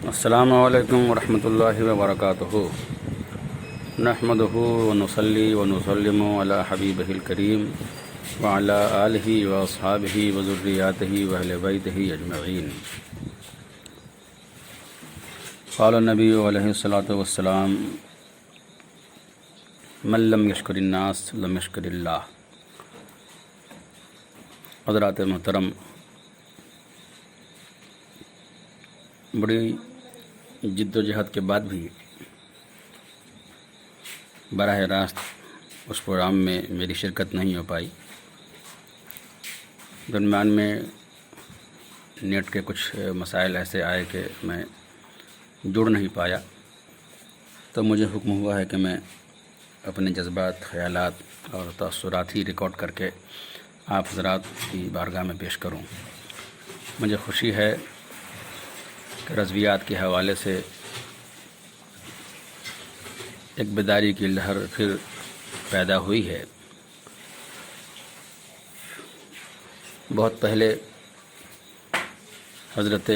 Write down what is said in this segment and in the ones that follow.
السلام علیکم ورحمۃ اللہ وبرکاتہ۔ نحمدہ ونصلی ونسلم علی حبیبہ الکریم وعلی آلہ واصحابہ وذریاتہ واہل بیتہ اجمعین۔ قال النبی علیہ الصلاۃ والسلام: من لم یشکر الناس لم یشکر اللہ۔ حضرات محترم، بڑی جد و جہد کے بعد بھی براہ راست اس پروگرام میں میری شرکت نہیں ہو پائی۔ درمیان میں نیٹ کے کچھ مسائل ایسے آئے کہ میں جڑ نہیں پایا، تو مجھے حکم ہوا ہے کہ میں اپنے جذبات، خیالات اور تاثرات ہی ریکارڈ کر کے آپ حضرات کی بارگاہ میں پیش کروں۔ مجھے خوشی ہے کہ رضویات کے حوالے سے ایک بیداری کی لہر پھر پیدا ہوئی ہے۔ بہت پہلے حضرت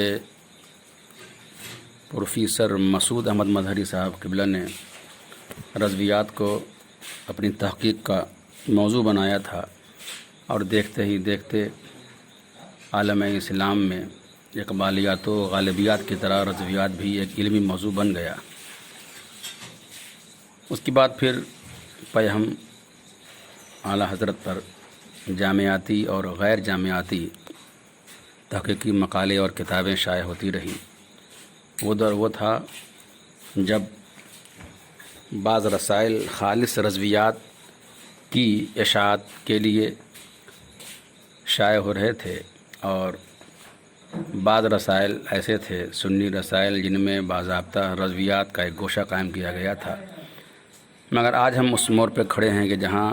پروفیسر مسعود احمد مظہری صاحب قبلہ نے رضویات کو اپنی تحقیق کا موضوع بنایا تھا، اور دیکھتے ہی دیکھتے عالم اسلام میں اقبالیات و غالبیات کی طرح رضویات بھی ایک علمی موضوع بن گیا۔ اس کے بعد پھر ہم اعلیٰ حضرت پر جامعاتی اور غیر جامعاتی تحقیقی مقالے اور کتابیں شائع ہوتی رہیں۔ وہ دور وہ تھا جب بعض رسائل خالص رضویات کی اشاعت کے لیے شائع ہو رہے تھے، اور بعض رسائل ایسے تھے، سنی رسائل، جن میں باضابطہ رضویات کا ایک گوشہ قائم کیا گیا تھا۔ مگر آج ہم اس موڑ پہ کھڑے ہیں کہ جہاں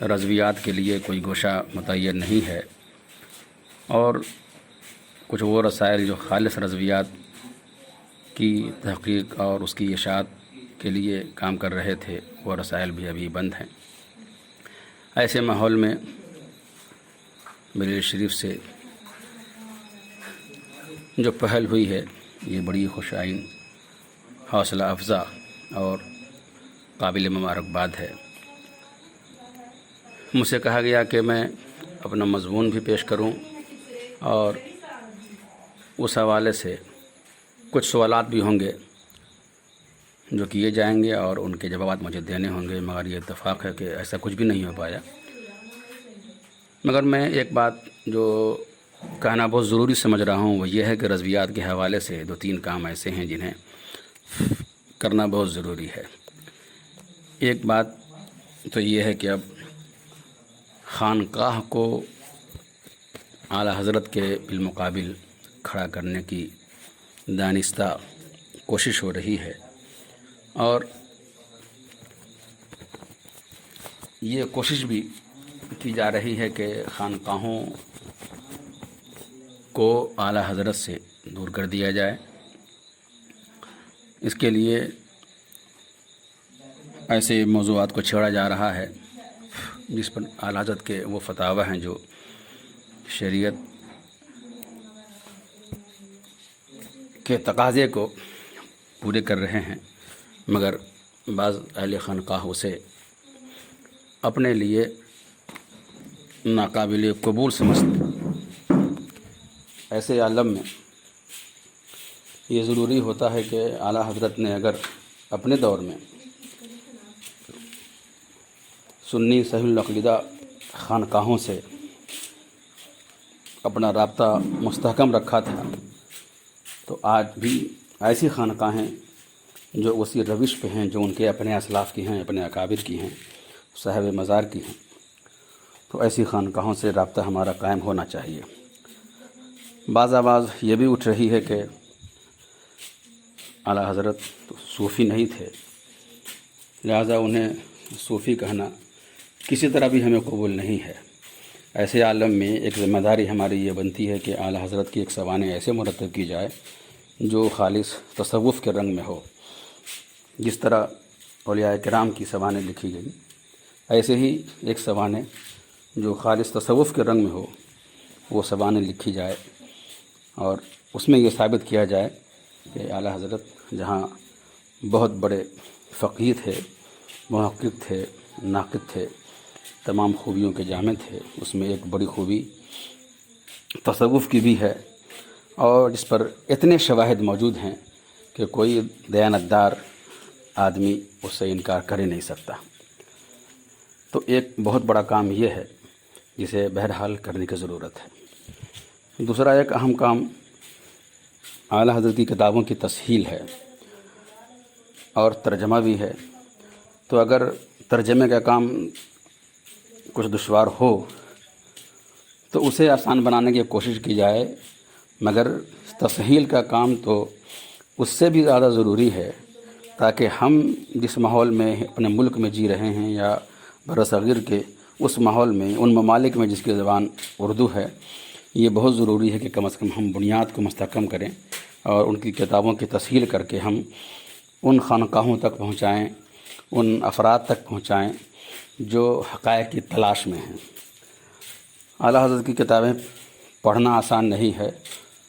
رضویات کے لیے کوئی گوشہ متعین نہیں ہے، اور کچھ وہ رسائل جو خالص رضویات کی تحقیق اور اس کی اشاعت کے لیے کام کر رہے تھے، وہ رسائل بھی ابھی بند ہیں۔ ایسے ماحول میں بریلوی شریف سے جو پہل ہوئی ہے، یہ بڑی خوش آئین، حوصلہ افزا اور قابل مبارکباد ہے۔ مجھ سے کہا گیا کہ میں اپنا مضمون بھی پیش کروں، اور اس حوالے سے کچھ سوالات بھی ہوں گے جو کیے جائیں گے، اور ان کے جوابات مجھے دینے ہوں گے۔ مگر یہ اتفاق ہے کہ ایسا کچھ بھی نہیں ہو پایا۔ مگر میں ایک بات جو کہنا بہت ضروری سمجھ رہا ہوں، وہ یہ ہے کہ رضویات کے حوالے سے 2-3 کام ایسے ہیں جنہیں کرنا بہت ضروری ہے۔ ایک بات تو یہ ہے کہ اب خانقاہ کو اعلیٰ حضرت کے بالمقابل کھڑا کرنے کی دانستہ کوشش ہو رہی ہے، اور یہ کوشش بھی کی جا رہی ہے کہ خانقاہوں کو اعلیٰ حضرت سے دور کر دیا جائے۔ اس کے لیے ایسے موضوعات کو چھیڑا جا رہا ہے جس پر اعلیٰ حضرت کے وہ فتاوی ہیں جو شریعت کے تقاضے کو پورے کر رہے ہیں، مگر بعض اہل خانقاہ اسے اپنے لیے ناقابل قبول سمجھتے۔ ایسے عالم میں یہ ضروری ہوتا ہے کہ اعلیٰ حضرت نے اگر اپنے دور میں سنی صحیح العقیدہ خانقاہوں سے اپنا رابطہ مستحکم رکھا تھا، تو آج بھی ایسی خانقاہیں جو اسی روش پہ ہیں، جو ان کے اپنے اسلاف کی ہیں، اپنے اکابر کی ہیں، صاحب مزار کی ہیں، تو ایسی خانقاہوں سے رابطہ ہمارا قائم ہونا چاہیے۔ بعض آواز یہ بھی اٹھ رہی ہے کہ اعلیٰ حضرت تو صوفی نہیں تھے، لہٰذا انہیں صوفی کہنا کسی طرح بھی ہمیں قبول نہیں ہے۔ ایسے عالم میں ایک ذمہ داری ہماری یہ بنتی ہے کہ اعلیٰ حضرت کی ایک سوانح ایسے مرتب کی جائے جو خالص تصوف کے رنگ میں ہو۔ جس طرح اولیاء کرام کی سوانح لکھی گئی، ایسے ہی ایک سوانح جو خالص تصوف کے رنگ میں ہو، وہ سوانح لکھی جائے، اور اس میں یہ ثابت کیا جائے کہ اعلیٰ حضرت جہاں بہت بڑے فقیہ تھے، محقق تھے، ناقد تھے، تمام خوبیوں کے جامع تھے، اس میں ایک بڑی خوبی تصوف کی بھی ہے، اور جس پر اتنے شواہد موجود ہیں کہ کوئی دیانتدار آدمی اس سے انکار کر ہی نہیں سکتا۔ تو ایک بہت بڑا کام یہ ہے جسے بہرحال کرنے کی ضرورت ہے۔ دوسرا ایک اہم کام اعلیٰ حضرت کی کتابوں کی تسہیل ہے اور ترجمہ بھی ہے۔ تو اگر ترجمے کا کام کچھ دشوار ہو تو اسے آسان بنانے کی کوشش کی جائے، مگر تسہیل کا کام تو اس سے بھی زیادہ ضروری ہے، تاکہ ہم جس ماحول میں اپنے ملک میں جی رہے ہیں یا برصغیر کے اس ماحول میں، ان ممالک میں جس کی زبان اردو ہے، یہ بہت ضروری ہے کہ کم از کم ہم بنیاد کو مستحکم کریں اور ان کی کتابوں کی تسہیل کر کے ہم ان خانقاہوں تک پہنچائیں، ان افراد تک پہنچائیں جو حقائق کی تلاش میں ہیں۔ اعلیٰ حضرت کی کتابیں پڑھنا آسان نہیں ہے،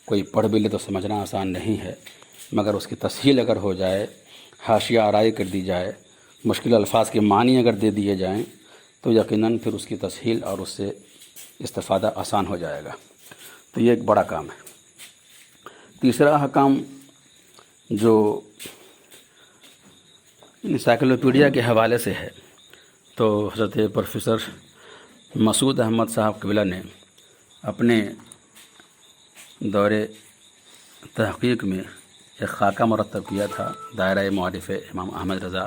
کوئی پڑھ بھی لے تو سمجھنا آسان نہیں ہے، مگر اس کی تسہیل اگر ہو جائے، حاشیہ آرائی کر دی جائے، مشکل الفاظ کے معنی اگر دے دیے جائیں تو یقیناً پھر اس کی تسہیل اور اس سے استفادہ آسان ہو جائے گا۔ تو یہ ایک بڑا کام ہے۔ تیسرا کام جو انسائکلوپیڈیا کے حوالے سے ہے، تو حضرت پروفیسر مسعود احمد صاحب قبلہ نے اپنے دور تحقیق میں ایک خاکہ مرتب کیا تھا، دائرہ معارف امام احمد رضا،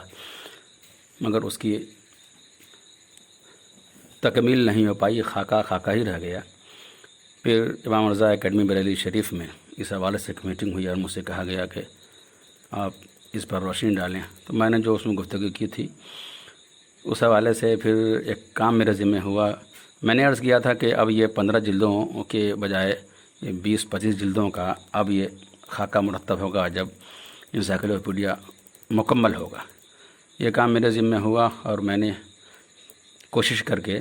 مگر اس کی تکمیل نہیں ہو پائی، خاکہ ہی رہ گیا۔ پھر امام رضا اکیڈمی بریلی شریف میں اس حوالے سے ایک میٹنگ ہوئی اور مجھ سے کہا گیا کہ آپ اس پر روشنی ڈالیں، تو میں نے جو اس میں گفتگو کی تھی اس حوالے سے پھر ایک کام میرے ذمہ ہوا۔ میں نے عرض کیا تھا کہ اب یہ 15 جلدوں کے بجائے 20-25 جلدوں کا اب یہ خاکہ مرتب ہوگا جب انسائکلوپیڈیا مکمل ہوگا۔ یہ کام میرے ذمہ ہوا اور میں نے کوشش کر کے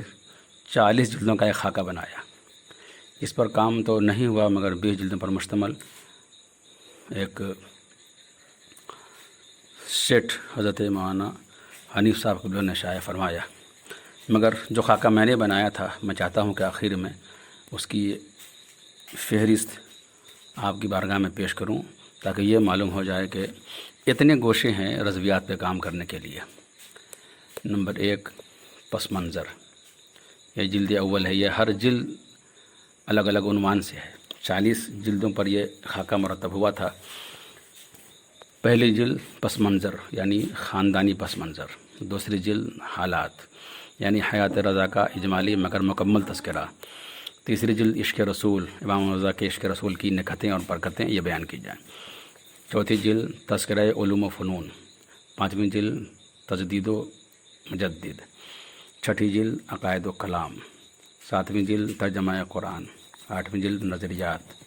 40 جلدوں کا ایک خاکہ بنایا۔ اس پر کام تو نہیں ہوا، مگر 20 جلدوں پر مشتمل ایک سیٹ حضرت مولانا حنیف صاحب قبلہ نے شائع فرمایا۔ مگر جو خاکہ میں نے بنایا تھا، میں چاہتا ہوں کہ آخر میں اس کی فہرست آپ کی بارگاہ میں پیش کروں، تاکہ یہ معلوم ہو جائے کہ اتنے گوشے ہیں رضویات پہ کام کرنے کے لیے۔ نمبر 1 پس منظر، یہ جلد اول ہے، یہ ہر جلد الگ الگ عنوان سے ہے۔ 40 جلدوں پر یہ خاکہ مرتب ہوا تھا۔ پہلی جلد پس منظر یعنی خاندانی پس منظر، دوسری جلد حالات یعنی حیات رضا کا اجمالی مگر مکمل تذکرہ، تیسری جلد عشق رسول، امام رضا کے عشق رسول کی نکھتیں اور برکتیں یہ بیان کی جائیں، چوتھی جلد تذکرہ علوم و فنون، پانچویں جلد تجدید و مجدد، چھٹی جلد عقائد و کلام، ساتویں جلد ترجمہ قرآن، آٹھویں جلد نظریات۔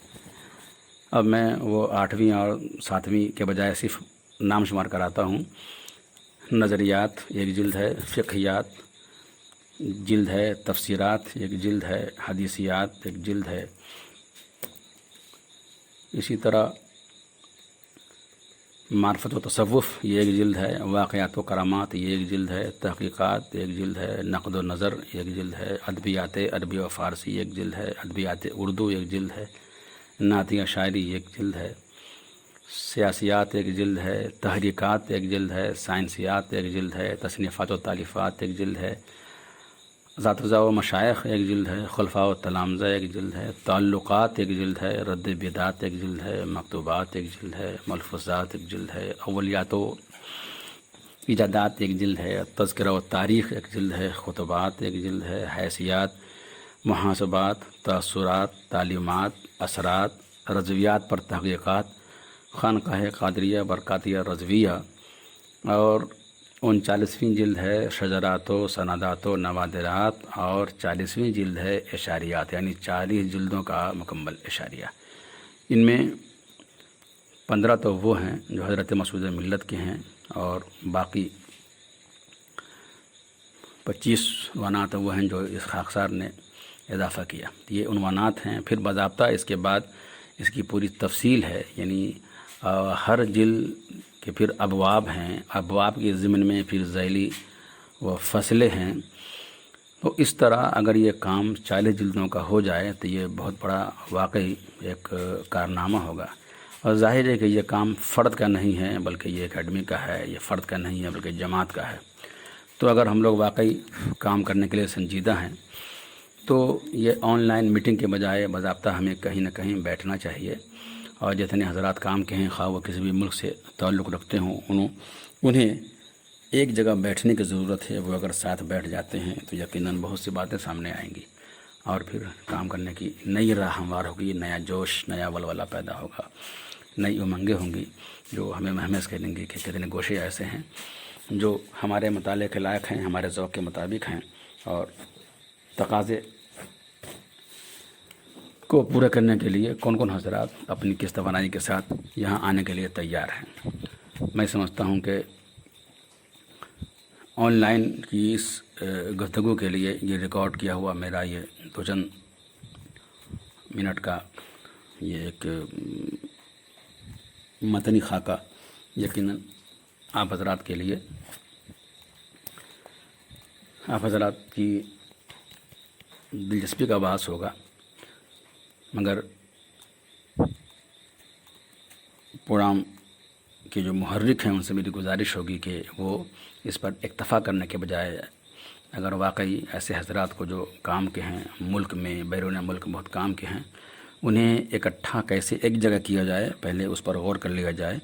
اب میں وہ 8ویں اور 7ویں کے بجائے صرف نام شمار کراتا ہوں۔ نظریات ایک جلد ہے، فقہیات جلد ہے، تفسیرات ایک جلد ہے، حدیثیات ایک جلد ہے، اسی طرح معرفت و تصوف یہ ایک جلد ہے، واقعات و کرامات یہ ایک جلد ہے، تحقیقات ایک جلد ہے، نقد و نظر ایک جلد ہے، ادبیات عربی و فارسی ایک جلد ہے، ادبیات اردو ایک جلد ہے، نعتیہ شاعری ایک جلد ہے، سیاسیات ایک جلد ہے، تحریکات ایک جلد ہے، سائنسیات ایک جلد ہے، تصنیفات و تالیفات ایک جلد ہے، اساتذہ و مشائخ ایک جلد ہے، خلفاء و تلامذہ ایک جلد ہے، تعلقات ایک جلد ہے، رد بدعات ایک جلد ہے، مکتوبات ایک جلد ہے، ملفوظات ایک جلد ہے، اولیات و ایجادات ایک جلد ہے، تذکرہ و تاریخ ایک جلد ہے، خطبات ایک جلد ہے، حیثیات، محاسبات، تأثرات، تعلیمات، اثرات، رضویات پر تحقیقات، خانقاہ قادریہ برکاتیہ رضویہ، اور 39ویں جلد ہے شجرات و سندات و نوادرات، اور 40ویں جلد ہے اشاریات یعنی 40 جلدوں کا مکمل اشاریہ۔ ان میں 15 تو وہ ہیں جو حضرت مسعود ملت کے ہیں، اور باقی 25 عنوانات وہ ہیں جو اس خاکسار نے اضافہ کیا۔ یہ عنوانات ہیں، پھر باضابطہ اس کے بعد اس کی پوری تفصیل ہے، یعنی ہر جلد کے پھر ابواب ہیں، ابواب کے ضمن میں پھر ذیلی و فصلیں ہیں. تو اس طرح اگر یہ کام 40 جلدوں کا ہو جائے تو یہ بہت بڑا واقعی ایک کارنامہ ہوگا. اور ظاہر ہے کہ یہ کام فرد کا نہیں ہے بلکہ یہ اکیڈمی کا ہے، یہ فرد کا نہیں ہے بلکہ جماعت کا ہے. تو اگر ہم لوگ واقعی کام کرنے کے لیے سنجیدہ ہیں تو یہ آن لائن میٹنگ کے بجائے باضابطہ ہمیں کہیں نہ کہیں بیٹھنا چاہیے. اور جتنے حضرات کام کے ہیں، خواہ وہ کسی بھی ملک سے تعلق رکھتے ہوں، انہیں ایک جگہ بیٹھنے کی ضرورت ہے. وہ اگر ساتھ بیٹھ جاتے ہیں تو یقیناً بہت سی باتیں سامنے آئیں گی اور پھر کام کرنے کی نئی راہ ہموار ہوگی، نیا جوش، نیا ولولہ پیدا ہوگا، نئی امنگیں ہوں گی جو ہمیں مہمیز کریں گی کہ کتنے گوشے ایسے ہیں جو ہمارے مطالعے کے لائق ہیں، ہمارے ذوق کے مطابق ہیں اور تقاضے کو پورا کرنے کے لیے کون کون حضرات اپنی قسط توانائی کے ساتھ یہاں آنے کے لیے تیار ہیں. میں سمجھتا ہوں کہ آن لائن کی اس گفتگو کے لیے یہ ریکارڈ کیا ہوا میرا یہ 2 منٹ کا یہ ایک متنی خاکہ یقیناً آپ حضرات کے لیے، آپ حضرات کی دلچسپی کا باعث ہوگا. مگر پروگرام کے جو محرک ہیں ان سے میری گزارش ہوگی کہ وہ اس پر اکتفا کرنے کے بجائے اگر واقعی ایسے حضرات کو جو کام کے ہیں، ملک میں بیرون ملک بہت کام کے ہیں، انہیں اکٹھا کیسے ایک جگہ کیا جائے، پہلے اس پر غور کر لیا جائے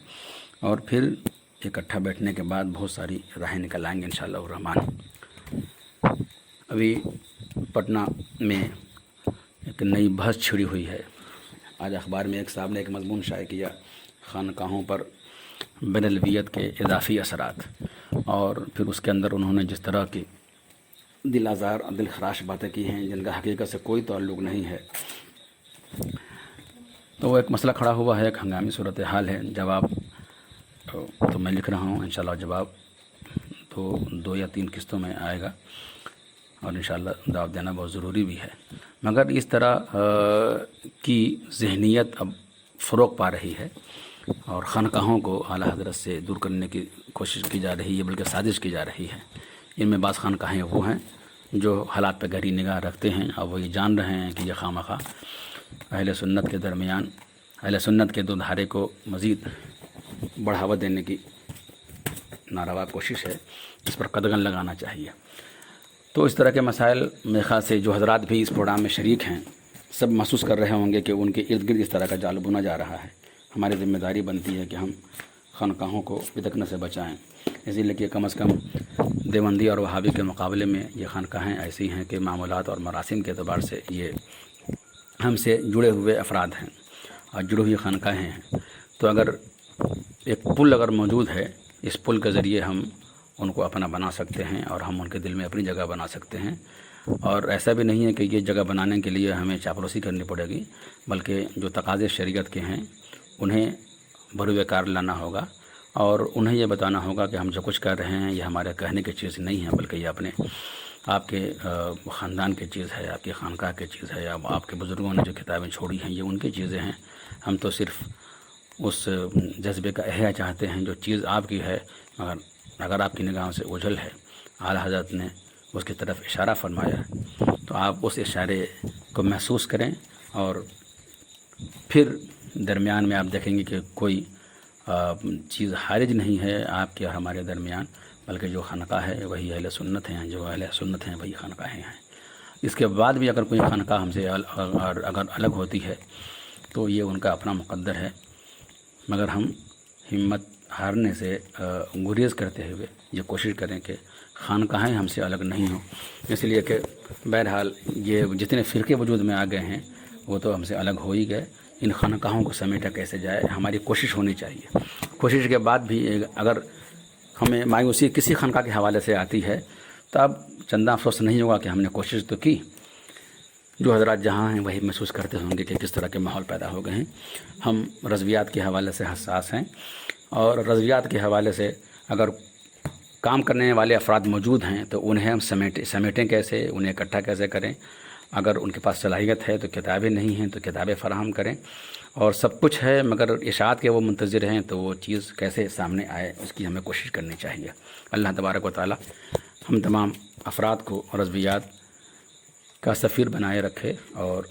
اور پھر اکٹھا بیٹھنے کے بعد بہت ساری راہیں نکل آئیں گے انشاءاللہ الرحمن. ابھی پٹنہ میں ایک نئی بحث چھڑی ہوئی ہے. آج اخبار میں ایک صاحب نے ایک مضمون شائع کیا، خانقاہوں پر بدلویت کے اضافی اثرات، اور پھر اس کے اندر انہوں نے جس طرح کی دل آزار اور دل خراش باتیں کی ہیں جن کا حقیقت سے کوئی تعلق نہیں ہے. تو وہ ایک مسئلہ کھڑا ہوا ہے، ایک ہنگامی صورتحال ہے. جواب تو میں لکھ رہا ہوں، انشاءاللہ جواب تو 2 یا 3 قسطوں میں آئے گا اور انشاءاللہ دعوت دینا بہت ضروری بھی ہے. مگر اس طرح کی ذہنیت اب فروغ پا رہی ہے اور خانقاہوں کو اعلیٰ حضرت سے دور کرنے کی کوشش کی جا رہی ہے، بلکہ سازش کی جا رہی ہے. ان میں بعض خانقاہیں وہ ہیں جو حالات پہ گہری نگاہ رکھتے ہیں اور وہ یہ جان رہے ہیں کہ یہ خواہ اہل سنت کے درمیان اہل سنت کے 2 دھارے کو مزید بڑھاوا دینے کی ناروا کوشش ہے، اس پر قدغن لگانا چاہیے. تو اس طرح کے مسائل میرے خیال سے جو حضرات بھی اس پروگرام میں شریک ہیں سب محسوس کر رہے ہوں گے کہ ان کے ارد گرد اس طرح کا جال بنا جا رہا ہے. ہماری ذمہ داری بنتی ہے کہ ہم خانقاہوں کو بدکنے سے بچائیں. اسی لیے کہ کم از کم دیوبندی اور وہابی کے مقابلے میں یہ خانقاہیں ایسی ہیں کہ معمولات اور مراسم کے اعتبار سے یہ ہم سے جڑے ہوئے افراد ہیں اور جڑی ہوئی خانقاہیں ہیں. تو اگر ایک پل اگر موجود ہے، اس پل کے ذریعے ہم ان کو اپنا بنا سکتے ہیں اور ہم ان کے دل میں اپنی جگہ بنا سکتے ہیں. اور ایسا بھی نہیں ہے کہ یہ جگہ بنانے کے لیے ہمیں چاپلوسی کرنی پڑے گی، بلکہ جو تقاضے شریعت کے ہیں انہیں بروئے کار لانا ہوگا اور انہیں یہ بتانا ہوگا کہ ہم جو کچھ کر رہے ہیں یہ ہمارے کہنے کی چیز نہیں ہے، بلکہ یہ آپ کے خاندان کی چیز ہے، آپ کی خانقاہ کی چیز ہے، آپ کے بزرگوں نے جو کتابیں چھوڑی ہیں یہ ان کی چیزیں ہیں. ہم تو صرف اس جذبے کا احیا چاہتے ہیں جو چیز آپ کی ہے، مگر اگر آپ کی نگاہوں سے اوجھل ہے، اعلیٰ حضرت نے اس کی طرف اشارہ فرمایا تو آپ اس اشارے کو محسوس کریں اور پھر درمیان میں آپ دیکھیں گے کہ کوئی چیز حارج نہیں ہے آپ کے اور ہمارے درمیان، بلکہ جو خانقاہ ہے وہی اہل سنت ہیں، جو اہل سنت ہیں وہی خانقاہیں ہیں. اس کے بعد بھی اگر کوئی خانقاہ ہم سے اگر الگ ہوتی ہے تو یہ ان کا اپنا مقدر ہے، مگر ہم ہمت ہارنے سے گریز کرتے ہوئے یہ کوشش کریں کہ خانقاہیں ہم سے الگ نہیں ہوں. اس لیے کہ بہرحال یہ جتنے فرقے وجود میں آ گئے ہیں وہ تو ہم سے الگ ہو ہی گئے. ان خانقاہوں کو سمیٹا کیسے جائے، ہماری کوشش ہونی چاہیے. کوشش کے بعد بھی اگر ہمیں مایوسی کسی خانقاہ کے حوالے سے آتی ہے تو اب چندہ افسوس نہیں ہوگا کہ ہم نے کوشش تو کی. جو حضرات جہاں ہیں وہی محسوس کرتے ہوں گے کہ کس طرح کے ماحول پیدا ہو گئے ہیں. ہم رضویات کے حوالے سے حساس ہیں اور رضویات کے حوالے سے اگر کام کرنے والے افراد موجود ہیں تو انہیں ہم سمیٹیں کیسے، انہیں اکٹھا کیسے کریں اگر ان کے پاس صلاحیت ہے تو کتابیں نہیں ہیں تو کتابیں فراہم کریں، اور سب کچھ ہے مگر اشاعت کے وہ منتظر ہیں تو وہ چیز کیسے سامنے آئے اس کی ہمیں کوشش کرنی چاہیے۔ اللہ تبارک و تعالی ہم تمام افراد کو رضویات کا سفیر بنائے رکھے، اور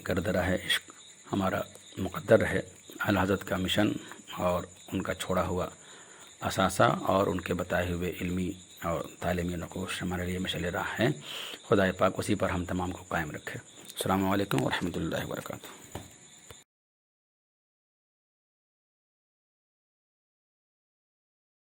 گرد راہ عشق ہمارا مقدر رہے، اعلیٰ حضرت کا مشن اور ان کا چھوڑا ہوا اثاثہ اور ان کے بتائے ہوئے علمی اور تعلیمی نقوش ہمارے لیے مشعل راہ ہیں۔ خدا پاک اسی پر ہم تمام کو قائم رکھے۔ السلام علیکم ورحمۃ اللہ وبرکاتہ۔